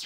E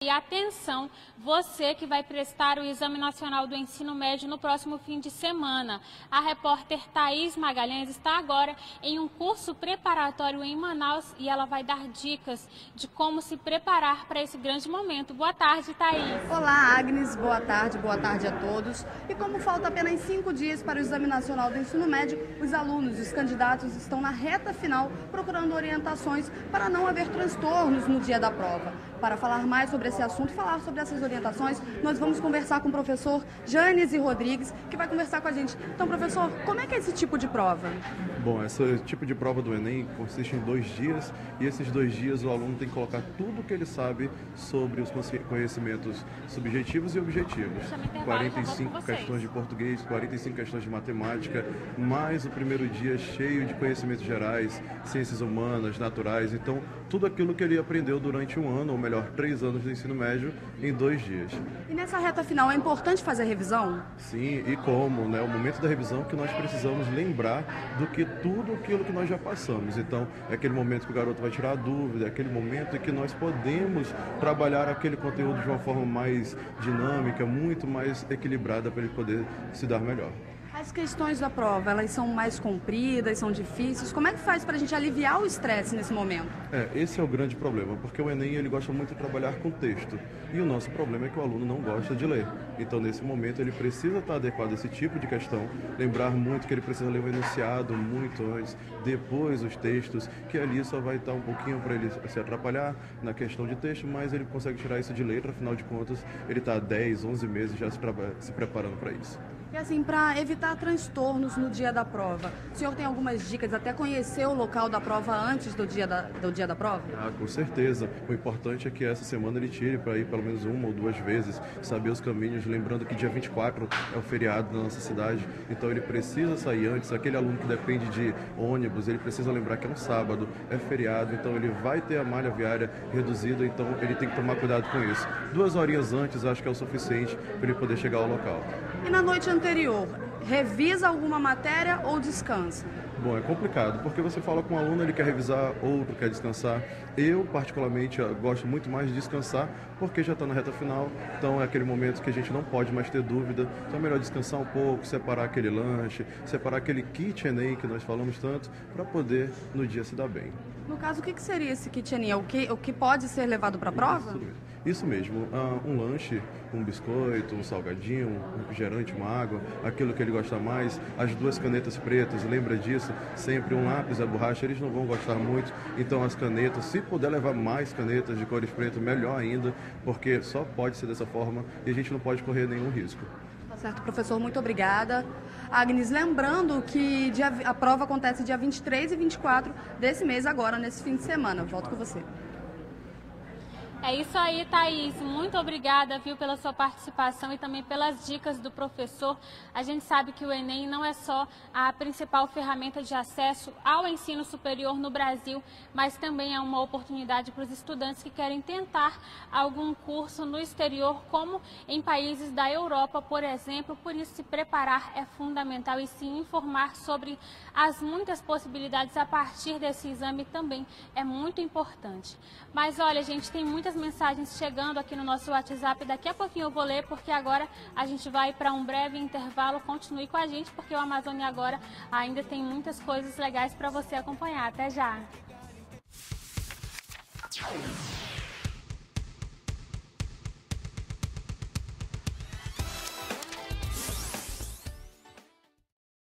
atenção, você que vai prestar o Exame Nacional do Ensino Médio no próximo fim de semana. A repórter Thaís Magalhães está agora em um curso preparatório em Manaus e ela vai dar dicas de como se preparar para esse grande momento. Boa tarde, Thaís. Olá, Agnes. Boa tarde a todos. E como falta apenas 5 dias para o Exame Nacional do Ensino Médio, os alunos e os candidatos estão na reta final procurando orientações para não haver transtornos no dia da prova. Para falar mais sobre esse assunto e falar sobre essas orientações, nós vamos conversar com o professor Janes Rodrigues, que vai conversar com a gente. Então, professor, como é que é esse tipo de prova? Bom, esse tipo de prova do Enem consiste em 2 dias e esses 2 dias o aluno tem que colocar tudo o que ele sabe sobre os conhecimentos subjetivos e objetivos. 45 questões de português, 45 questões de matemática, mais o primeiro dia cheio de conhecimentos gerais, ciências humanas, naturais. Então, tudo aquilo que ele aprendeu durante um ano, ou melhor, 3 anos de ensino médio, em 2 dias. E nessa reta final é importante fazer revisão? Sim, e como, né? O momento da revisão que nós precisamos lembrar do que tudo aquilo que nós já passamos. Então, é aquele momento que o garoto vai tirar a dúvida, é aquele momento em que nós podemos trabalhar aquele conteúdo de uma forma mais dinâmica, muito mais equilibrada para ele poder se dar melhor. As questões da prova, elas são mais compridas, são difíceis? Como é que faz para a gente aliviar o estresse nesse momento? Esse é o grande problema, porque o Enem ele gosta muito de trabalhar com texto. E o nosso problema é que o aluno não gosta de ler. Então, nesse momento, ele precisa estar adequado a esse tipo de questão. Lembrar muito que ele precisa ler o enunciado muito antes, depois os textos, que ali só vai estar um pouquinho para ele se atrapalhar na questão de texto, mas ele consegue tirar isso de letra, afinal de contas, ele está há 10, 11 meses já se preparando para isso. E assim, para evitar transtornos no dia da prova, o senhor tem algumas dicas, até conhecer o local da prova antes do dia da prova? Com certeza. O importante é que essa semana ele tire para ir pelo menos 1 ou 2 vezes, saber os caminhos, lembrando que dia 24 é o feriado na nossa cidade, então ele precisa sair antes. Aquele aluno que depende de ônibus, ele precisa lembrar que é um sábado, é feriado, então ele vai ter a malha viária reduzida, então ele tem que tomar cuidado com isso. 2 horinhas antes acho que é o suficiente para ele poder chegar ao local. E na noite anterior, revisa alguma matéria ou descansa? Bom, é complicado, porque você fala com um aluno, ele quer revisar, outro quer descansar. Eu, particularmente, gosto muito mais de descansar, porque já está na reta final, então é aquele momento que a gente não pode mais ter dúvida. Então é melhor descansar um pouco, separar aquele lanche, separar aquele kit Enem que nós falamos tanto, para poder, no dia, se dar bem. No caso, o que seria esse kit Enem? O que pode ser levado para a prova? Isso mesmo, um lanche, um biscoito, um salgadinho, um refrigerante, uma água, aquilo que ele gosta mais, as 2 canetas pretas, lembra disso? Sempre um lápis, a borracha, eles não vão gostar muito, então as canetas, se puder levar mais canetas de cores pretas, melhor ainda, porque só pode ser dessa forma e a gente não pode correr nenhum risco. Tá certo, professor, muito obrigada. Agnes, lembrando que a prova acontece dia 23 e 24 desse mês agora, nesse fim de semana. Volto com você. É isso aí, Thaís. Muito obrigada, viu, pela sua participação e também pelas dicas do professor. A gente sabe que o Enem não é só a principal ferramenta de acesso ao ensino superior no Brasil, mas também é uma oportunidade para os estudantes que querem tentar algum curso no exterior, como em países da Europa, por exemplo. Por isso, se preparar é fundamental e se informar sobre as muitas possibilidades a partir desse exame também é muito importante. Mas olha, gente, tem muitas mensagens chegando aqui no nosso WhatsApp. Daqui a pouquinho eu vou ler, porque agora a gente vai para um breve intervalo. Continue com a gente, porque o Amazônia Agora ainda tem muitas coisas legais para você acompanhar. Até já!